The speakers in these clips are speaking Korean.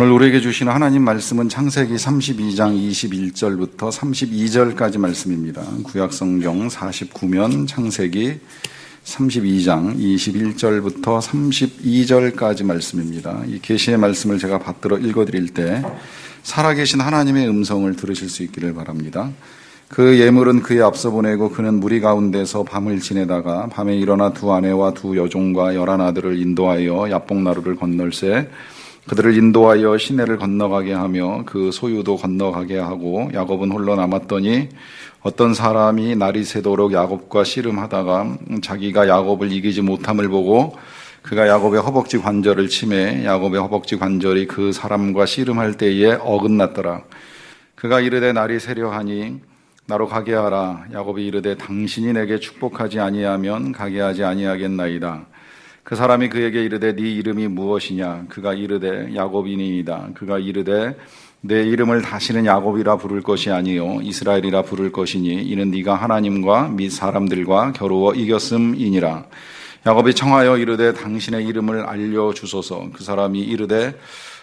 오늘 우리에게 주신 하나님 말씀은 창세기 32장 21절부터 32절까지 말씀입니다. 구약성경 49면 창세기 32장 21절부터 32절까지 말씀입니다. 이 계시의 말씀을 제가 받들어 읽어드릴 때 살아계신 하나님의 음성을 들으실 수 있기를 바랍니다. 그 예물은 그의 앞서 보내고 그는 무리 가운데서 밤을 지내다가 밤에 일어나 두 아내와 두 여종과 11아들을 인도하여 야복나루를 건널세 그들을 인도하여 시내를 건너가게 하며 그 소유도 건너가게 하고 야곱은 홀로 남았더니 어떤 사람이 날이 새도록 야곱과 씨름하다가 자기가 야곱을 이기지 못함을 보고 그가 야곱의 허벅지 관절을 치매 야곱의 허벅지 관절이 그 사람과 씨름할 때에 어긋났더라. 그가 이르되 날이 새려하니 나로 가게 하라. 야곱이 이르되 당신이 내게 축복하지 아니하면 가게 하지 아니하겠나이다. 그 사람이 그에게 이르되 네 이름이 무엇이냐? 그가 이르되 야곱이니이다. 그가 이르되 내 이름을 다시는 야곱이라 부를 것이 아니요 이스라엘이라 부를 것이니 이는 네가 하나님과 및 사람들과 겨루어 이겼음이니라. 야곱이 청하여 이르되 당신의 이름을 알려주소서. 그 사람이 이르되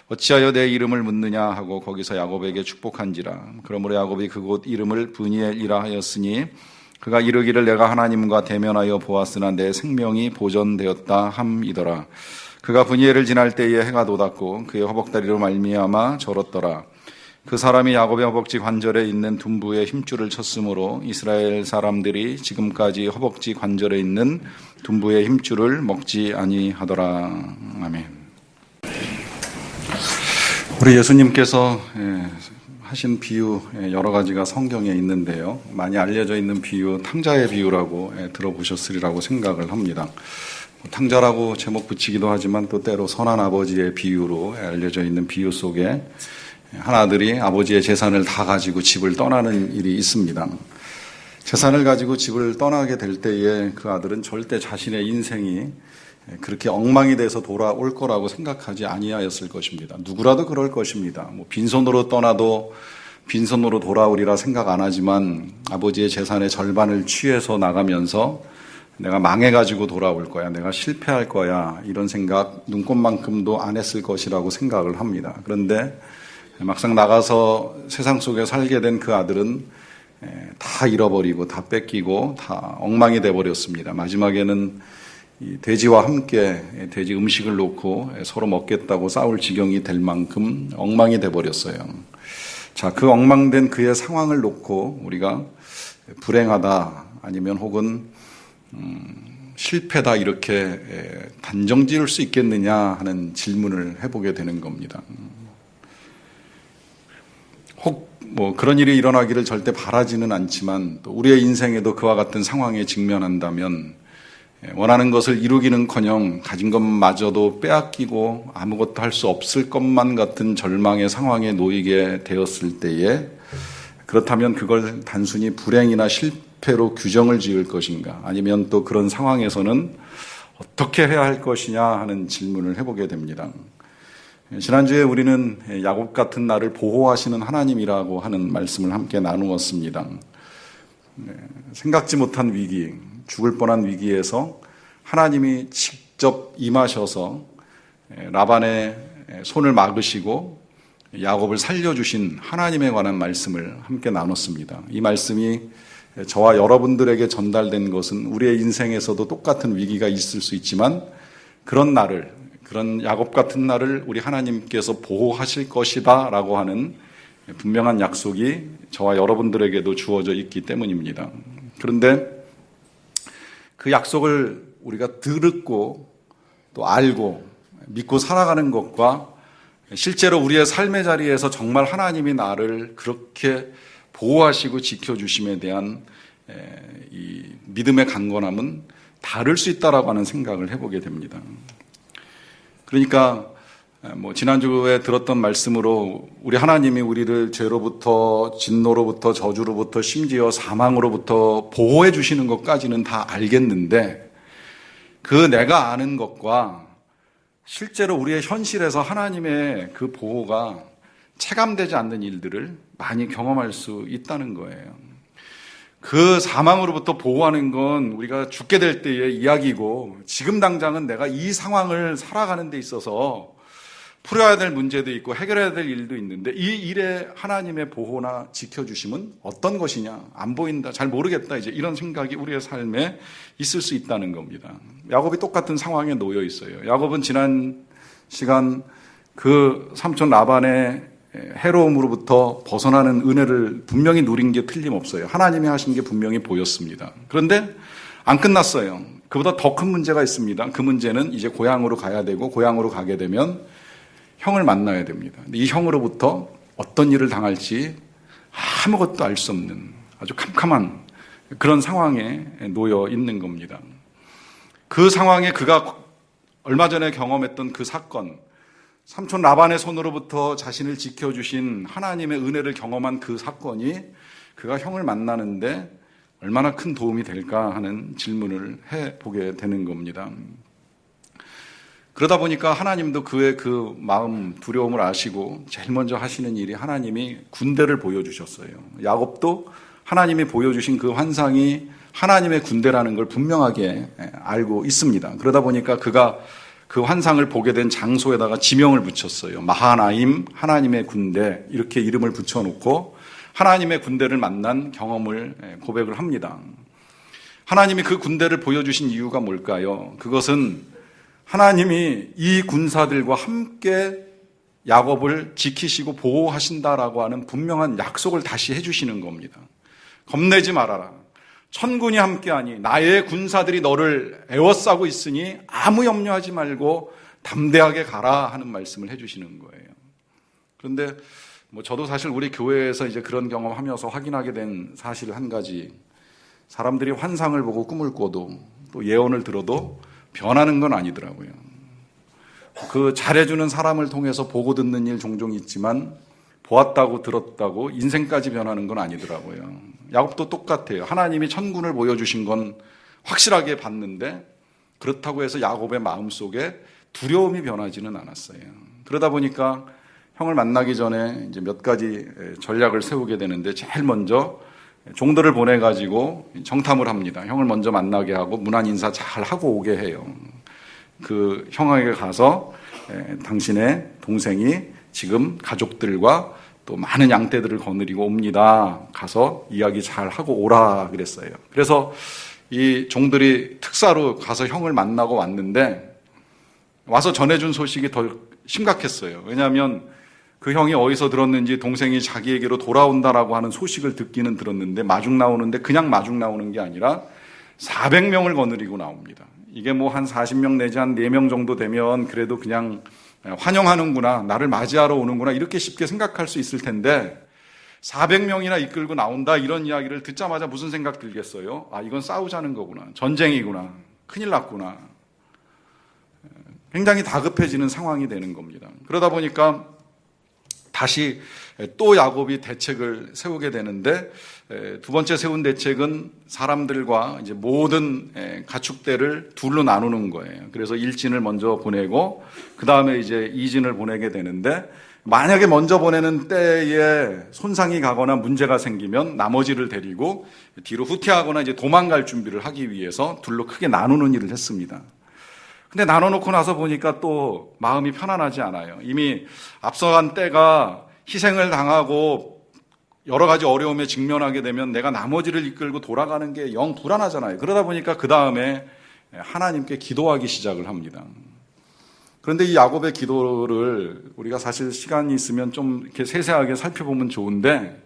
어찌하여 내 이름을 묻느냐 하고 거기서 야곱에게 축복한지라. 그러므로 야곱이 그곳 이름을 브니엘이라 하였으니 그가 이르기를 내가 하나님과 대면하여 보았으나 내 생명이 보존되었다 함이더라. 그가 브니엘을 지날 때에 해가 돋았고 그의 허벅다리로 말미암아 절었더라. 그 사람이 야곱의 허벅지 관절에 있는 둔부에 힘줄을 쳤으므로 이스라엘 사람들이 지금까지 허벅지 관절에 있는 둔부의 힘줄을 먹지 아니하더라. 아멘. 우리 예수님께서 하신 비유 여러 가지가 성경에 있는데요. 많이 알려져 있는 비유, 탕자의 비유라고 들어보셨으리라고 생각을 합니다. 탕자라고 제목 붙이기도 하지만 또 때로 선한 아버지의 비유로 알려져 있는 비유 속에 한 아들이 아버지의 재산을 다 가지고 집을 떠나는 일이 있습니다. 재산을 가지고 집을 떠나게 될 때에 그 아들은 절대 자신의 인생이 그렇게 엉망이 돼서 돌아올 거라고 생각하지 아니하였을 것입니다. 누구라도 그럴 것입니다. 빈손으로 떠나도 빈손으로 돌아오리라 생각 안 하지만 아버지의 재산의 절반을 취해서 나가면서 내가 망해가지고 돌아올 거야, 내가 실패할 거야, 이런 생각 눈꼽만큼도 안 했을 것이라고 생각을 합니다. 그런데 막상 나가서 세상 속에 살게 된 그 아들은 다 잃어버리고 다 뺏기고 다 엉망이 돼버렸습니다. 마지막에는 이 돼지와 함께 돼지 음식을 놓고 서로 먹겠다고 싸울 지경이 될 만큼 엉망이 돼버렸어요. 자, 그 엉망된 그의 상황을 놓고 우리가 불행하다 아니면 혹은 실패다 이렇게 단정 지을 수 있겠느냐 하는 질문을 해보게 되는 겁니다. 혹 그런 일이 일어나기를 절대 바라지는 않지만 또 우리의 인생에도 그와 같은 상황에 직면한다면 원하는 것을 이루기는커녕 가진 것마저도 빼앗기고 아무것도 할 수 없을 것만 같은 절망의 상황에 놓이게 되었을 때에 그렇다면 그걸 단순히 불행이나 실패로 규정을 지을 것인가 아니면 또 그런 상황에서는 어떻게 해야 할 것이냐 하는 질문을 해보게 됩니다. 지난주에 우리는 야곱 같은 나를 보호하시는 하나님이라고 하는 말씀을 함께 나누었습니다. 생각지 못한 위기, 죽을 뻔한 위기에서 하나님이 직접 임하셔서 라반의 손을 막으시고 야곱을 살려주신 하나님에 관한 말씀을 함께 나눴습니다. 이 말씀이 저와 여러분들에게 전달된 것은 우리의 인생에서도 똑같은 위기가 있을 수 있지만 그런 야곱 같은 나를 우리 하나님께서 보호하실 것이다 라고 하는 분명한 약속이 저와 여러분들에게도 주어져 있기 때문입니다. 그런데 그 약속을 우리가 듣고 또 알고 믿고 살아가는 것과 실제로 우리의 삶의 자리에서 정말 하나님이 나를 그렇게 보호하시고 지켜주심에 대한 이 믿음의 강건함은 다를 수 있다라고 하는 생각을 해보게 됩니다. 그러니까 지난주에 들었던 말씀으로 우리 하나님이 우리를 죄로부터 진노로부터 저주로부터 심지어 사망으로부터 보호해 주시는 것까지는 다 알겠는데 그 내가 아는 것과 실제로 우리의 현실에서 하나님의 그 보호가 체감되지 않는 일들을 많이 경험할 수 있다는 거예요. 그 사망으로부터 보호하는 건 우리가 죽게 될 때의 이야기고 지금 당장은 내가 이 상황을 살아가는 데 있어서 풀어야 될 문제도 있고 해결해야 될 일도 있는데 이 일에 하나님의 보호나 지켜주심은 어떤 것이냐? 안 보인다, 잘 모르겠다, 이제 이런 생각이 우리의 삶에 있을 수 있다는 겁니다. 야곱이 똑같은 상황에 놓여 있어요. 야곱은 지난 시간 그 삼촌 라반의 해로움으로부터 벗어나는 은혜를 분명히 누린 게 틀림없어요. 하나님이 하신 게 분명히 보였습니다. 그런데 안 끝났어요. 그보다 더 큰 문제가 있습니다. 그 문제는 이제 고향으로 가야 되고, 고향으로 가게 되면 형을 만나야 됩니다. 이 형으로부터 어떤 일을 당할지 아무것도 알 수 없는 아주 캄캄한 그런 상황에 놓여 있는 겁니다. 그 상황에 그가 얼마 전에 경험했던 그 사건, 삼촌 라반의 손으로부터 자신을 지켜주신 하나님의 은혜를 경험한 그 사건이 그가 형을 만나는데 얼마나 큰 도움이 될까 하는 질문을 해보게 되는 겁니다. 그러다 보니까 하나님도 그의 그 마음, 두려움을 아시고 제일 먼저 하시는 일이 하나님이 군대를 보여주셨어요. 야곱도 하나님이 보여주신 그 환상이 하나님의 군대라는 걸 분명하게 알고 있습니다. 그러다 보니까 그가 그 환상을 보게 된 장소에다가 지명을 붙였어요. 마하나임, 하나님의 군대, 이렇게 이름을 붙여놓고 하나님의 군대를 만난 경험을 고백을 합니다. 하나님이 그 군대를 보여주신 이유가 뭘까요? 그것은 하나님이 이 군사들과 함께 야곱을 지키시고 보호하신다라고 하는 분명한 약속을 다시 해주시는 겁니다. 겁내지 말아라. 천군이 함께하니 나의 군사들이 너를 에워싸고 있으니 아무 염려하지 말고 담대하게 가라 하는 말씀을 해주시는 거예요. 그런데 저도 사실 우리 교회에서 이제 그런 경험하면서 확인하게 된 사실 한 가지, 사람들이 환상을 보고 꿈을 꿔도 또 예언을 들어도 변하는 건 아니더라고요. 그 잘해주는 사람을 통해서 보고 듣는 일 종종 있지만 보았다고 들었다고 인생까지 변하는 건 아니더라고요. 야곱도 똑같아요. 하나님이 천군을 보여주신 건 확실하게 봤는데 그렇다고 해서 야곱의 마음속에 두려움이 변하지는 않았어요. 그러다 보니까 형을 만나기 전에 이제 몇 가지 전략을 세우게 되는데 제일 먼저 종들을 보내가지고 정탐을 합니다. 형을 먼저 만나게 하고 문안 인사 잘 하고 오게 해요. 그 형에게 가서 당신의 동생이 지금 가족들과 또 많은 양떼들을 거느리고 옵니다. 가서 이야기 잘 하고 오라 그랬어요. 그래서 이 종들이 특사로 가서 형을 만나고 왔는데 와서 전해준 소식이 더 심각했어요. 왜냐하면 그 형이 어디서 들었는지 동생이 자기에게로 돌아온다라고 하는 소식을 듣기는 들었는데 마중 나오는데 그냥 마중 나오는 게 아니라 400명을 거느리고 나옵니다. 이게 뭐 한 40명 내지 한 4명 정도 되면 그래도 그냥 환영하는구나, 나를 맞이하러 오는구나 이렇게 쉽게 생각할 수 있을 텐데 400명이나 이끌고 나온다 이런 이야기를 듣자마자 무슨 생각 들겠어요? 아, 이건 싸우자는 거구나, 전쟁이구나, 큰일 났구나. 굉장히 다급해지는 상황이 되는 겁니다. 그러다 보니까 다시 또 야곱이 대책을 세우게 되는데 두 번째 세운 대책은 사람들과 이제 모든 가축대를 둘로 나누는 거예요. 그래서 1진을 먼저 보내고 그 다음에 이제 2진을 보내게 되는데 만약에 먼저 보내는 때에 손상이 가거나 문제가 생기면 나머지를 데리고 뒤로 후퇴하거나 이제 도망갈 준비를 하기 위해서 둘로 크게 나누는 일을 했습니다. 근데 나눠놓고 나서 보니까 또 마음이 편안하지 않아요. 이미 앞서간 때가 희생을 당하고 여러 가지 어려움에 직면하게 되면 내가 나머지를 이끌고 돌아가는 게 영 불안하잖아요. 그러다 보니까 그 다음에 하나님께 기도하기 시작을 합니다. 그런데 이 야곱의 기도를 우리가 사실 시간이 있으면 좀 이렇게 세세하게 살펴보면 좋은데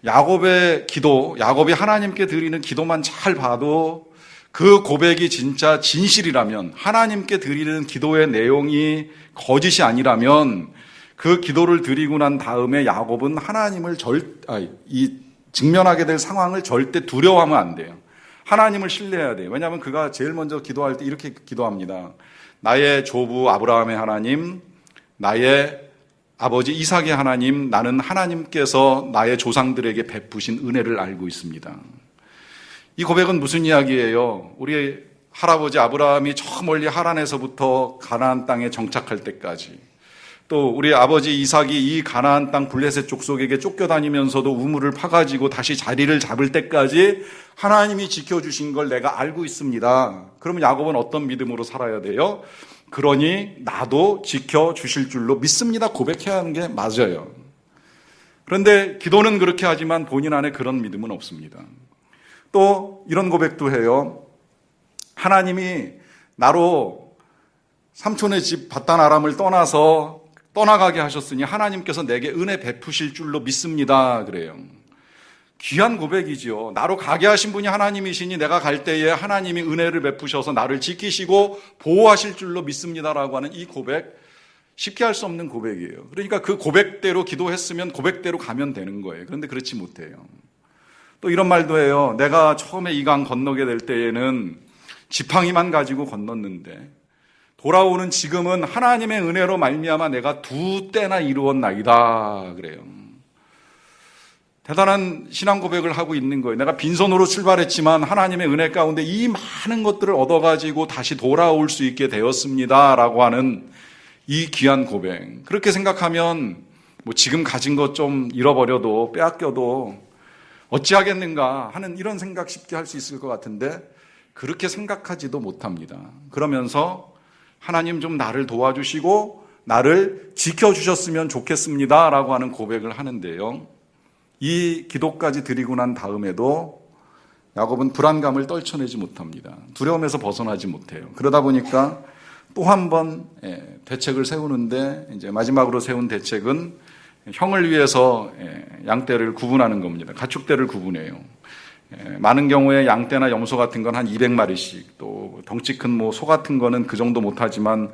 야곱의 기도, 야곱이 하나님께 드리는 기도만 잘 봐도 그 고백이 진짜 진실이라면, 하나님께 드리는 기도의 내용이 거짓이 아니라면 그 기도를 드리고 난 다음에 야곱은 하나님을 직면하게 될 상황을 절대 두려워하면 안 돼요. 하나님을 신뢰해야 돼요. 왜냐하면 그가 제일 먼저 기도할 때 이렇게 기도합니다. 나의 조부 아브라함의 하나님, 나의 아버지 이삭의 하나님, 나는 하나님께서 나의 조상들에게 베푸신 은혜를 알고 있습니다. 이 고백은 무슨 이야기예요? 우리 할아버지 아브라함이 저 멀리 하란에서부터 가나안 땅에 정착할 때까지, 또 우리 아버지 이삭이 이 가나안 땅 블레셋 족속에게 쫓겨다니면서도 우물을 파가지고 다시 자리를 잡을 때까지 하나님이 지켜주신 걸 내가 알고 있습니다. 그러면 야곱은 어떤 믿음으로 살아야 돼요? 그러니 나도 지켜주실 줄로 믿습니다. 고백해야 하는 게 맞아요. 그런데 기도는 그렇게 하지만 본인 안에 그런 믿음은 없습니다. 또 이런 고백도 해요. 하나님이 나로 삼촌의 집 바단 아람을 떠나가게 하셨으니 하나님께서 내게 은혜 베푸실 줄로 믿습니다. 그래요. 귀한 고백이지요. 나로 가게 하신 분이 하나님이시니 내가 갈 때에 하나님이 은혜를 베푸셔서 나를 지키시고 보호하실 줄로 믿습니다라고 하는 이 고백, 쉽게 할 수 없는 고백이에요. 그러니까 그 고백대로 기도했으면 고백대로 가면 되는 거예요. 그런데 그렇지 못해요. 또 이런 말도 해요. 내가 처음에 이 강 건너게 될 때에는 지팡이만 가지고 건넜는데 돌아오는 지금은 하나님의 은혜로 말미암아 내가 2때나 이루었나이다. 그래요. 대단한 신앙 고백을 하고 있는 거예요. 내가 빈손으로 출발했지만 하나님의 은혜 가운데 이 많은 것들을 얻어가지고 다시 돌아올 수 있게 되었습니다. 라고 하는 이 귀한 고백. 그렇게 생각하면 뭐 지금 가진 것 좀 잃어버려도 빼앗겨도 어찌하겠는가 하는 이런 생각 쉽게 할 수 있을 것 같은데 그렇게 생각하지도 못합니다. 그러면서 하나님 좀 나를 도와주시고 나를 지켜주셨으면 좋겠습니다. 라고 하는 고백을 하는데요. 이 기도까지 드리고 난 다음에도 야곱은 불안감을 떨쳐내지 못합니다. 두려움에서 벗어나지 못해요. 그러다 보니까 또 한 번 대책을 세우는데 이제 마지막으로 세운 대책은 형을 위해서 양떼를 구분하는 겁니다. 가축떼를 구분해요. 많은 경우에 양떼나 염소 같은 건 한 200마리씩, 또 덩치 큰 뭐 소 같은 거는 그 정도 못하지만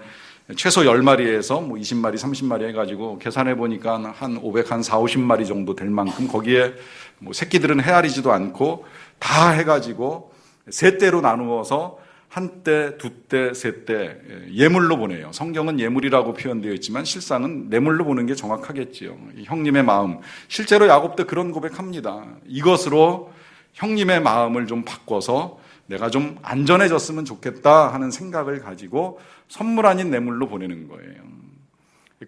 최소 10마리에서 뭐 20마리, 30마리 해가지고 계산해 보니까 한 500, 한 4, 50마리 정도 될 만큼 거기에 뭐 새끼들은 헤아리지도 않고 다 해가지고 세 떼로 나누어서 한 떼, 두 떼, 세 떼 예물로 보내요. 성경은 예물이라고 표현되어 있지만 실상은 뇌물로 보는 게 정확하겠지요. 형님의 마음. 실제로 야곱도 그런 고백합니다. 이것으로 형님의 마음을 좀 바꿔서 내가 좀 안전해졌으면 좋겠다 하는 생각을 가지고 선물 아닌 뇌물로 보내는 거예요.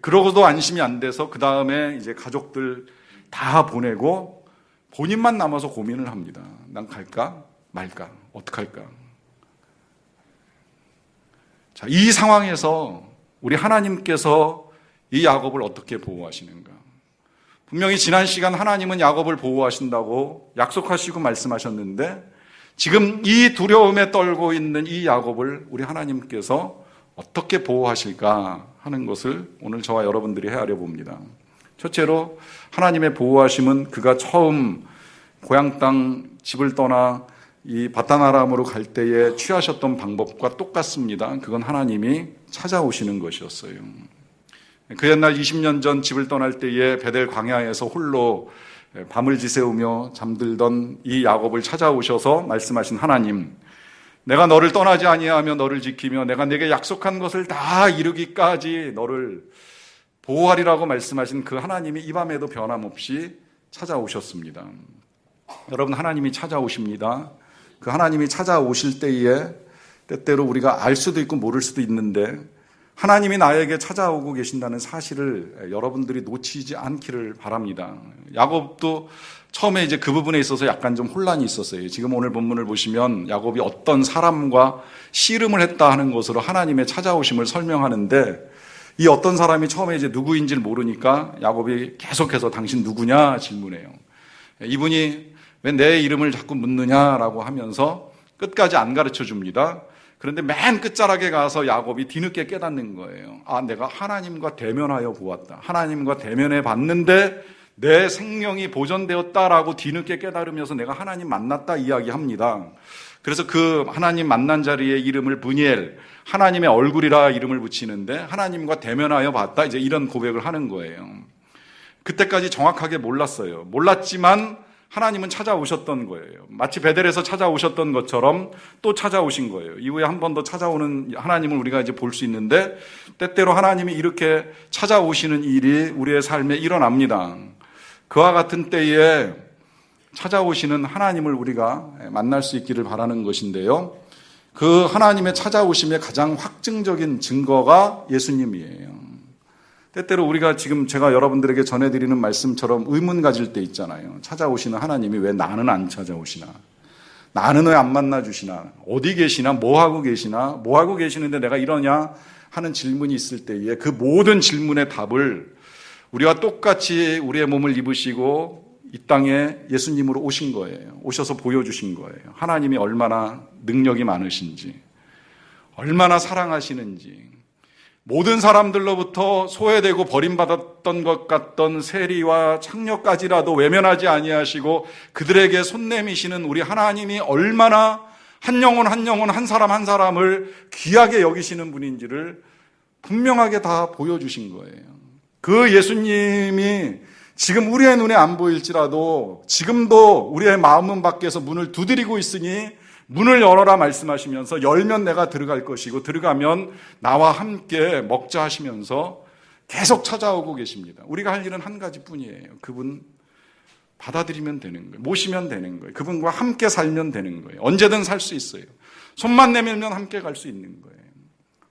그러고도 안심이 안 돼서 그 다음에 이제 가족들 다 보내고 본인만 남아서 고민을 합니다. 난 갈까 말까 어떡할까. 자, 이 상황에서 우리 하나님께서 이 야곱을 어떻게 보호하시는가. 분명히 지난 시간 하나님은 야곱을 보호하신다고 약속하시고 말씀하셨는데 지금 이 두려움에 떨고 있는 이 야곱을 우리 하나님께서 어떻게 보호하실까 하는 것을 오늘 저와 여러분들이 헤아려 봅니다. 첫째로 하나님의 보호하심은 그가 처음 고향 땅 집을 떠나 이 바단 아람으로 갈 때에 취하셨던 방법과 똑같습니다. 그건 하나님이 찾아오시는 것이었어요. 그 옛날 20년 전 집을 떠날 때에 베델 광야에서 홀로 밤을 지새우며 잠들던 이 야곱을 찾아오셔서 말씀하신 하나님, 내가 너를 떠나지 아니하며 너를 지키며 내가 내게 약속한 것을 다 이루기까지 너를 보호하리라고 말씀하신 그 하나님이 이 밤에도 변함없이 찾아오셨습니다. 여러분, 하나님이 찾아오십니다. 그 하나님이 찾아오실 때에 때때로 우리가 알 수도 있고 모를 수도 있는데 하나님이 나에게 찾아오고 계신다는 사실을 여러분들이 놓치지 않기를 바랍니다. 야곱도 처음에 이제 그 부분에 있어서 약간 좀 혼란이 있었어요. 지금 오늘 본문을 보시면 야곱이 어떤 사람과 씨름을 했다 하는 것으로 하나님의 찾아오심을 설명하는데 이 어떤 사람이 처음에 이제 누구인지를 모르니까 야곱이 계속해서 당신 누구냐 질문해요. 이분이 왜 내 이름을 자꾸 묻느냐라고 하면서 끝까지 안 가르쳐 줍니다. 그런데 맨 끝자락에 가서 야곱이 뒤늦게 깨닫는 거예요. 아, 내가 하나님과 대면하여 보았다. 하나님과 대면해 봤는데 내 생명이 보존되었다라고 뒤늦게 깨달으면서 내가 하나님 만났다 이야기합니다. 그래서 그 하나님 만난 자리에 이름을 브니엘, 하나님의 얼굴이라 이름을 붙이는데 하나님과 대면하여 봤다. 이제 이런 고백을 하는 거예요. 그때까지 정확하게 몰랐어요. 몰랐지만 하나님은 찾아오셨던 거예요. 마치 베델에서 찾아오셨던 것처럼 또 찾아오신 거예요. 이후에 한 번 더 찾아오는 하나님을 우리가 이제 볼 수 있는데 때때로 하나님이 이렇게 찾아오시는 일이 우리의 삶에 일어납니다. 그와 같은 때에 찾아오시는 하나님을 우리가 만날 수 있기를 바라는 것인데요. 그 하나님의 찾아오심의 가장 확증적인 증거가 예수님이에요. 때때로 우리가 지금 제가 여러분들에게 전해드리는 말씀처럼 의문 가질 때 있잖아요. 찾아오시는 하나님이 왜 나는 안 찾아오시나? 나는 왜 안 만나주시나? 어디 계시나? 뭐 하고 계시나? 뭐 하고 계시는데 내가 이러냐? 하는 질문이 있을 때에 그 모든 질문의 답을 우리와 똑같이 우리의 몸을 입으시고 이 땅에 예수님으로 오신 거예요. 오셔서 보여주신 거예요. 하나님이 얼마나 능력이 많으신지, 얼마나 사랑하시는지, 모든 사람들로부터 소외되고 버림받았던 것 같던 세리와 창녀까지라도 외면하지 아니하시고 그들에게 손 내미시는 우리 하나님이 얼마나 한 영혼 한 영혼 한 사람 한 사람을 귀하게 여기시는 분인지를 분명하게 다 보여주신 거예요. 그 예수님이 지금 우리의 눈에 안 보일지라도 지금도 우리의 마음 밖에서 문을 두드리고 있으니 문을 열어라 말씀하시면서 열면 내가 들어갈 것이고 들어가면 나와 함께 먹자 하시면서 계속 찾아오고 계십니다. 우리가 할 일은 한 가지뿐이에요. 그분 받아들이면 되는 거예요. 모시면 되는 거예요. 그분과 함께 살면 되는 거예요. 언제든 살 수 있어요. 손만 내밀면 함께 갈 수 있는 거예요.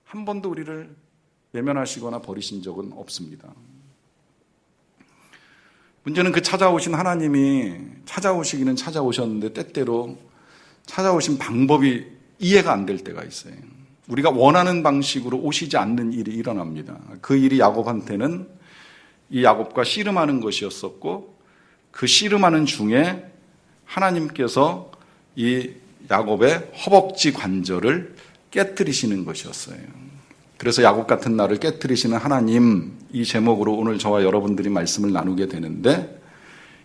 한 번도 우리를 외면하시거나 버리신 적은 없습니다. 문제는 그 찾아오신 하나님이 찾아오시기는 찾아오셨는데 때때로 찾아오신 방법이 이해가 안 될 때가 있어요. 우리가 원하는 방식으로 오시지 않는 일이 일어납니다. 그 일이 야곱한테는 이 야곱과 씨름하는 것이었었고 그 씨름하는 중에 하나님께서 이 야곱의 허벅지 관절을 깨뜨리시는 것이었어요. 그래서 야곱 같은 나를 깨뜨리시는 하나님, 이 제목으로 오늘 저와 여러분들이 말씀을 나누게 되는데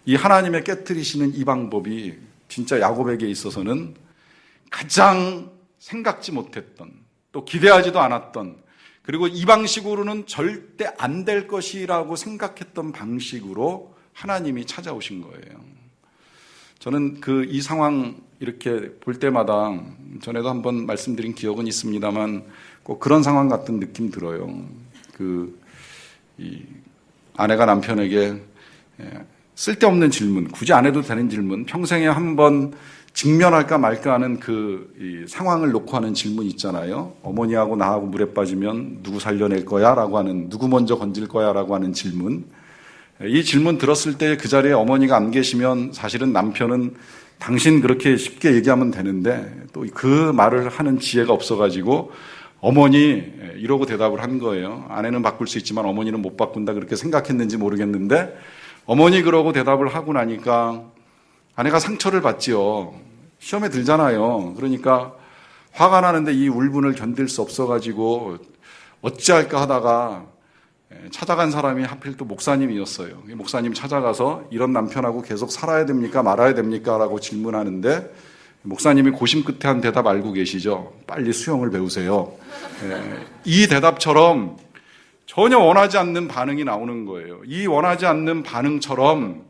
이 하나님의 깨뜨리시는 이 방법이 진짜 야곱에게 있어서는 가장 생각지 못했던, 또 기대하지도 않았던, 그리고 이 방식으로는 절대 안 될 것이라고 생각했던 방식으로 하나님이 찾아오신 거예요. 저는 이 상황 이렇게 볼 때마다 전에도 한번 말씀드린 기억은 있습니다만 꼭 그런 상황 같은 느낌 들어요. 이 아내가 남편에게 쓸데없는 질문, 굳이 안 해도 되는 질문, 평생에 한번 직면할까 말까 하는 이 상황을 놓고 하는 질문 있잖아요. 어머니하고 나하고 물에 빠지면 누구 살려낼 거야? 라고 하는, 누구 먼저 건질 거야? 라고 하는 질문. 이 질문 들었을 때 그 자리에 어머니가 안 계시면 사실은 남편은 당신 그렇게 쉽게 얘기하면 되는데 또 그 말을 하는 지혜가 없어가지고 어머니 이러고 대답을 한 거예요. 아내는 바꿀 수 있지만 어머니는 못 바꾼다 그렇게 생각했는지 모르겠는데 어머니 그러고 대답을 하고 나니까 아내가 상처를 받지요. 시험에 들잖아요. 그러니까 화가 나는데 이 울분을 견딜 수 없어가지고 어찌할까 하다가 찾아간 사람이 하필 또 목사님이었어요. 목사님 찾아가서 이런 남편하고 계속 살아야 됩니까? 말아야 됩니까? 라고 질문하는데 목사님이 고심 끝에 한 대답 알고 계시죠? 빨리 수영을 배우세요. 이 대답처럼 전혀 원하지 않는 반응이 나오는 거예요. 이 원하지 않는 반응처럼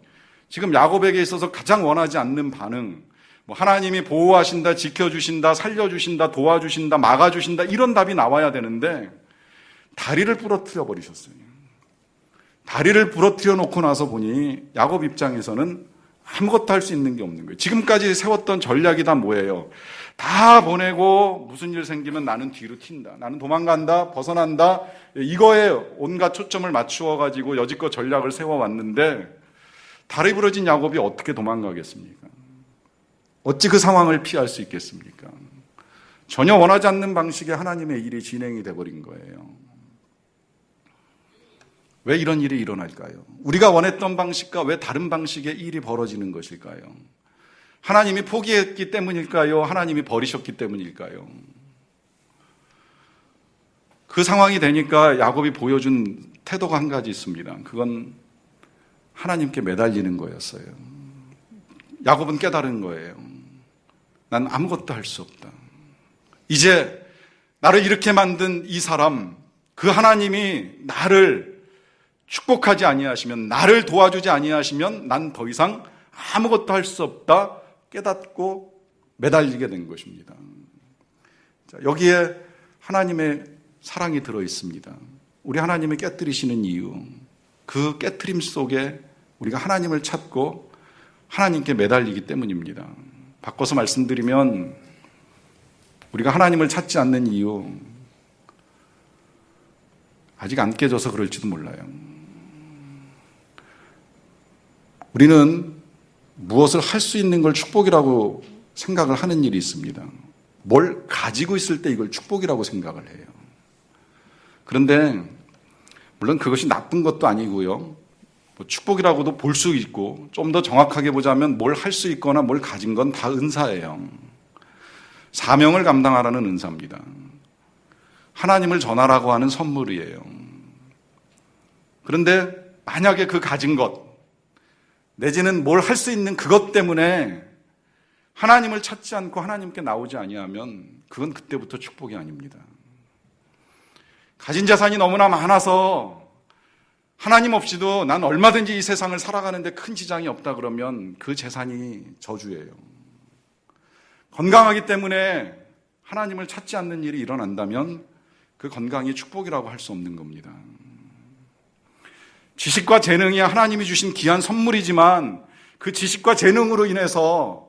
지금 야곱에게 있어서 가장 원하지 않는 반응, 하나님이 보호하신다, 지켜주신다, 살려주신다, 도와주신다, 막아주신다 이런 답이 나와야 되는데 다리를 부러뜨려 버리셨어요. 다리를 부러뜨려 놓고 나서 보니 야곱 입장에서는 아무것도 할 수 있는 게 없는 거예요. 지금까지 세웠던 전략이 다 뭐예요? 다 보내고 무슨 일 생기면 나는 뒤로 튄다. 나는 도망간다, 벗어난다. 이거에 온갖 초점을 맞추어 가지고 여지껏 전략을 세워왔는데 다리 부러진 야곱이 어떻게 도망가겠습니까? 어찌 그 상황을 피할 수 있겠습니까? 전혀 원하지 않는 방식의 하나님의 일이 진행이 돼버린 거예요. 왜 이런 일이 일어날까요? 우리가 원했던 방식과 왜 다른 방식의 일이 벌어지는 것일까요? 하나님이 포기했기 때문일까요? 하나님이 버리셨기 때문일까요? 그 상황이 되니까 야곱이 보여준 태도가 한 가지 있습니다. 그건 하나님께 매달리는 거였어요. 야곱은 깨달은 거예요. 난 아무것도 할 수 없다. 이제 나를 이렇게 만든 이 사람, 그 하나님이 나를 축복하지 아니하시면, 나를 도와주지 아니하시면 난 더 이상 아무것도 할 수 없다 깨닫고 매달리게 된 것입니다. 자, 여기에 하나님의 사랑이 들어 있습니다. 우리 하나님이 깨뜨리시는 이유, 그 깨뜨림 속에 우리가 하나님을 찾고 하나님께 매달리기 때문입니다. 바꿔서 말씀드리면 우리가 하나님을 찾지 않는 이유, 아직 안 깨져서 그럴지도 몰라요. 우리는 무엇을 할 수 있는 걸 축복이라고 생각을 하는 일이 있습니다. 뭘 가지고 있을 때 이걸 축복이라고 생각을 해요. 그런데 물론 그것이 나쁜 것도 아니고요. 축복이라고도 볼 수 있고 좀 더 정확하게 보자면 뭘 할 수 있거나 뭘 가진 건 다 은사예요. 사명을 감당하라는 은사입니다. 하나님을 전하라고 하는 선물이에요. 그런데 만약에 그 가진 것 내지는 뭘 할 수 있는 그것 때문에 하나님을 찾지 않고 하나님께 나오지 아니하면 그건 그때부터 축복이 아닙니다. 가진 재산이 너무나 많아서 하나님 없이도 난 얼마든지 이 세상을 살아가는데 큰 지장이 없다 그러면 그 재산이 저주예요. 건강하기 때문에 하나님을 찾지 않는 일이 일어난다면 그 건강이 축복이라고 할 수 없는 겁니다. 지식과 재능이 하나님이 주신 귀한 선물이지만 그 지식과 재능으로 인해서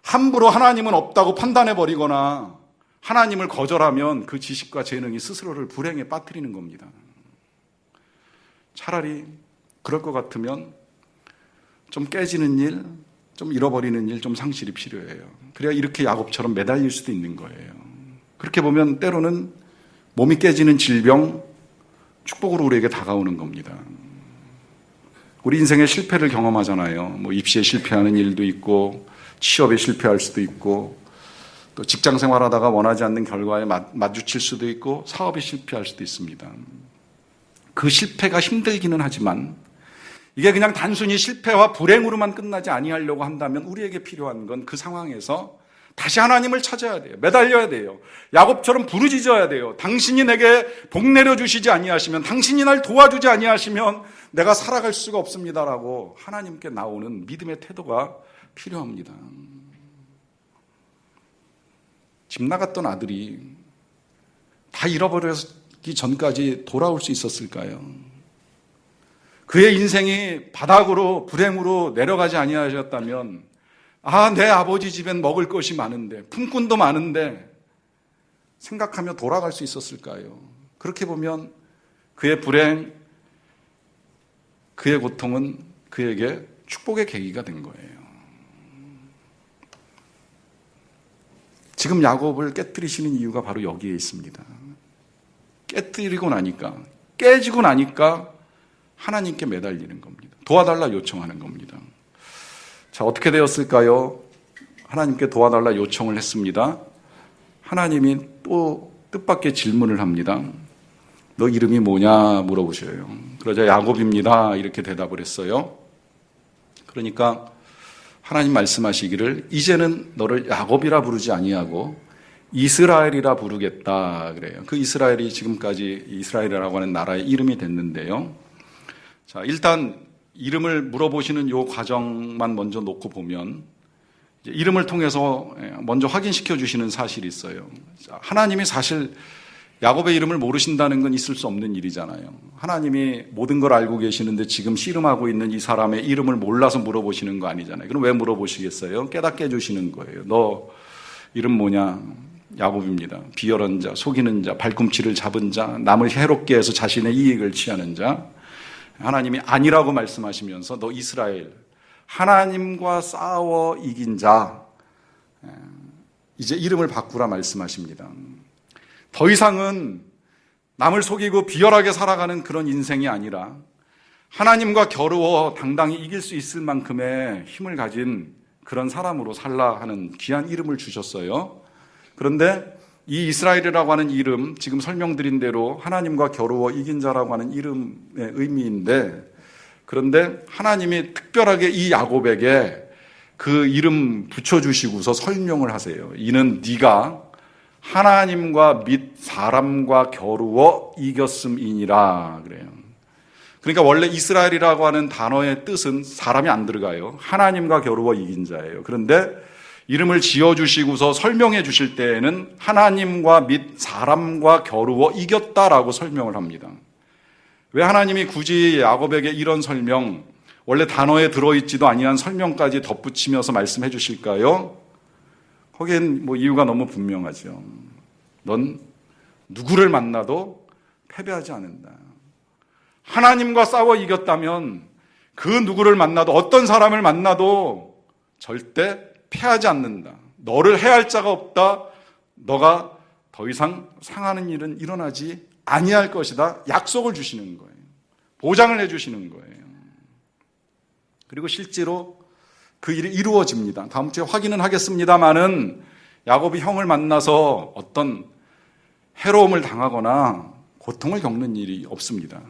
함부로 하나님은 없다고 판단해버리거나 하나님을 거절하면 그 지식과 재능이 스스로를 불행에 빠뜨리는 겁니다. 차라리 그럴 것 같으면 좀 깨지는 일, 좀 잃어버리는 일, 좀 상실이 필요해요. 그래야 이렇게 야곱처럼 매달릴 수도 있는 거예요. 그렇게 보면 때로는 몸이 깨지는 질병, 축복으로 우리에게 다가오는 겁니다. 우리 인생의 실패를 경험하잖아요. 입시에 실패하는 일도 있고, 취업에 실패할 수도 있고, 또 직장 생활하다가 원하지 않는 결과에 마주칠 수도 있고, 사업에 실패할 수도 있습니다. 그 실패가 힘들기는 하지만 이게 그냥 단순히 실패와 불행으로만 끝나지 아니하려고 한다면 우리에게 필요한 건 그 상황에서 다시 하나님을 찾아야 돼요. 매달려야 돼요. 야곱처럼 부르짖어야 돼요. 당신이 내게 복 내려주시지 아니하시면, 당신이 날 도와주지 아니하시면 내가 살아갈 수가 없습니다라고 하나님께 나오는 믿음의 태도가 필요합니다. 집 나갔던 아들이 다 잃어버리기 전까지 돌아올 수 있었을까요? 그의 인생이 바닥으로 불행으로 내려가지 아니하셨다면 내 아버지 집엔 먹을 것이 많은데 품꾼도 많은데 생각하며 돌아갈 수 있었을까요? 그렇게 보면 그의 불행, 그의 고통은 그에게 축복의 계기가 된 거예요. 지금 야곱을 깨뜨리시는 이유가 바로 여기에 있습니다. 깨뜨리고 나니까, 깨지고 나니까 하나님께 매달리는 겁니다. 도와달라 요청하는 겁니다. 자, 어떻게 되었을까요? 하나님께 도와달라 요청을 했습니다. 하나님이 또 뜻밖의 질문을 합니다. 너 이름이 뭐냐 물어보셔요. 그러자 야곱입니다. 이렇게 대답을 했어요. 그러니까 하나님 말씀하시기를 이제는 너를 야곱이라 부르지 아니하고 이스라엘이라 부르겠다 그래요. 그 이스라엘이 지금까지 이스라엘이라고 하는 나라의 이름이 됐는데요. 자, 일단 이름을 물어보시는 요 과정만 먼저 놓고 보면 이름을 통해서 먼저 확인시켜 주시는 사실이 있어요. 하나님이 사실 야곱의 이름을 모르신다는 건 있을 수 없는 일이잖아요. 하나님이 모든 걸 알고 계시는데 지금 씨름하고 있는 이 사람의 이름을 몰라서 물어보시는 거 아니잖아요. 그럼 왜 물어보시겠어요? 깨닫게 해주시는 거예요. 너 이름 뭐냐? 야곱입니다. 비열한 자, 속이는 자, 발꿈치를 잡은 자, 남을 해롭게 해서 자신의 이익을 취하는 자. 하나님이 아니라고 말씀하시면서 너 이스라엘, 하나님과 싸워 이긴 자, 이제 이름을 바꾸라 말씀하십니다. 더 이상은 남을 속이고 비열하게 살아가는 그런 인생이 아니라 하나님과 겨루어 당당히 이길 수 있을 만큼의 힘을 가진 그런 사람으로 살라 하는 귀한 이름을 주셨어요. 그런데 이 이스라엘이라고 하는 이름, 지금 설명드린 대로 하나님과 겨루어 이긴 자라고 하는 이름의 의미인데, 그런데 하나님이 특별하게 이 야곱에게 그 이름 붙여주시고서 설명을 하세요. 이는 네가 하나님과 및 사람과 겨루어 이겼음이니라 그래요. 그러니까 원래 이스라엘이라고 하는 단어의 뜻은 사람이 안 들어가요. 하나님과 겨루어 이긴 자예요. 그런데 이름을 지어주시고서 설명해 주실 때에는 하나님과 및 사람과 겨루어 이겼다라고 설명을 합니다. 왜 하나님이 굳이 야곱에게 이런 설명, 원래 단어에 들어있지도 아니한 설명까지 덧붙이면서 말씀해 주실까요? 거기엔 이유가 너무 분명하죠. 넌 누구를 만나도 패배하지 않는다. 하나님과 싸워 이겼다면 그 누구를 만나도, 어떤 사람을 만나도 절대 패하지 않는다. 너를 해할 자가 없다. 너가 더 이상 상하는 일은 일어나지 아니할 것이다. 약속을 주시는 거예요. 보장을 해주시는 거예요. 그리고 실제로 그 일이 이루어집니다. 다음 주에 확인은 하겠습니다마는 야곱이 형을 만나서 어떤 해로움을 당하거나 고통을 겪는 일이 없습니다.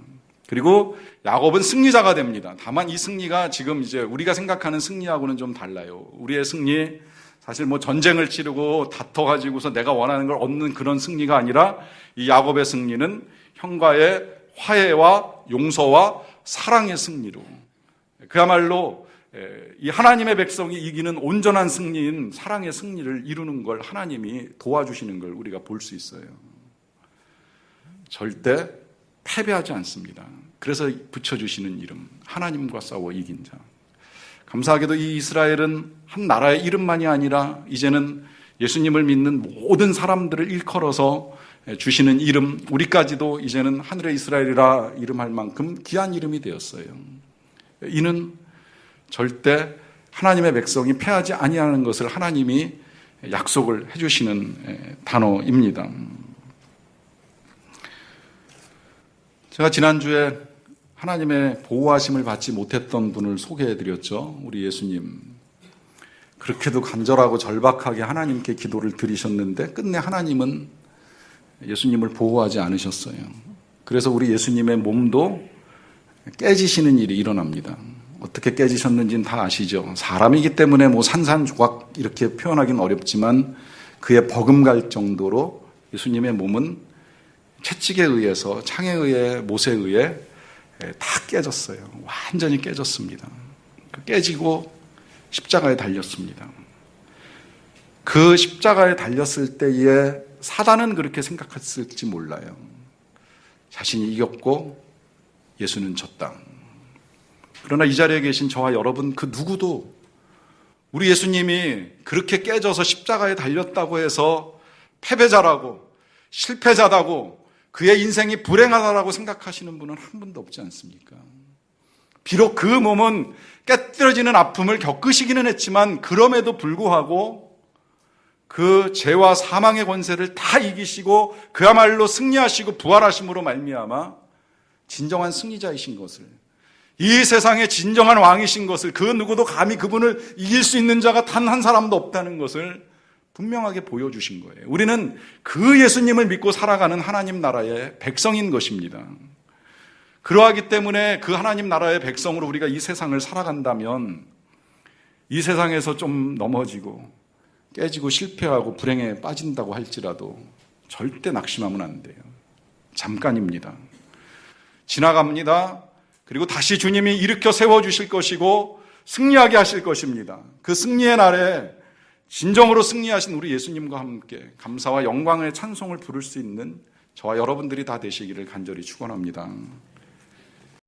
그리고 야곱은 승리자가 됩니다. 다만 이 승리가 지금 이제 우리가 생각하는 승리하고는 좀 달라요. 우리의 승리, 사실 뭐 전쟁을 치르고 다퉈가지고서 내가 원하는 걸 얻는 그런 승리가 아니라 이 야곱의 승리는 형과의 화해와 용서와 사랑의 승리로, 그야말로 이 하나님의 백성이 이기는 온전한 승리인 사랑의 승리를 이루는 걸 하나님이 도와주시는 걸 우리가 볼 수 있어요. 절대 패배하지 않습니다. 그래서 붙여주시는 이름, 하나님과 싸워 이긴 자. 감사하게도 이 이스라엘은 한 나라의 이름만이 아니라 이제는 예수님을 믿는 모든 사람들을 일컬어서 주시는 이름, 우리까지도 이제는 하늘의 이스라엘이라 이름할 만큼 귀한 이름이 되었어요. 이는 절대 하나님의 백성이 패하지 아니하는 것을 하나님이 약속을 해주시는 단어입니다. 제가 지난주에 하나님의 보호하심을 받지 못했던 분을 소개해드렸죠. 우리 예수님. 그렇게도 간절하고 절박하게 하나님께 기도를 드리셨는데 끝내 하나님은 예수님을 보호하지 않으셨어요. 그래서 우리 예수님의 몸도 깨지시는 일이 일어납니다. 어떻게 깨지셨는지는 다 아시죠. 사람이기 때문에 뭐 산산조각 이렇게 표현하기는 어렵지만 그의 버금갈 정도로 예수님의 몸은 채찍에 의해서, 창에 의해, 못에 의해 다 깨졌어요. 완전히 깨졌습니다. 깨지고 십자가에 달렸습니다. 그 십자가에 달렸을 때에 사단은 그렇게 생각했을지 몰라요. 자신이 이겼고 예수는 졌다. 그러나 이 자리에 계신 저와 여러분 그 누구도 우리 예수님이 그렇게 깨져서 십자가에 달렸다고 해서 패배자라고, 실패자다고, 그의 인생이 불행하다라고 생각하시는 분은 한 분도 없지 않습니까? 비록 그 몸은 깨뜨려지는 아픔을 겪으시기는 했지만 그럼에도 불구하고 그 죄와 사망의 권세를 다 이기시고 그야말로 승리하시고 부활하심으로 말미암아 진정한 승리자이신 것을, 이 세상의 진정한 왕이신 것을, 그 누구도 감히 그분을 이길 수 있는 자가 단 한 사람도 없다는 것을 분명하게 보여주신 거예요. 우리는 그 예수님을 믿고 살아가는 하나님 나라의 백성인 것입니다. 그러하기 때문에 그 하나님 나라의 백성으로 우리가 이 세상을 살아간다면 이 세상에서 좀 넘어지고 깨지고 실패하고 불행에 빠진다고 할지라도 절대 낙심하면 안 돼요. 잠깐입니다. 지나갑니다. 그리고 다시 주님이 일으켜 세워주실 것이고 승리하게 하실 것입니다. 그 승리의 날에 진정으로 승리하신 우리 예수님과 함께 감사와 영광의 찬송을 부를 수 있는 저와 여러분들이 다 되시기를 간절히 축원합니다.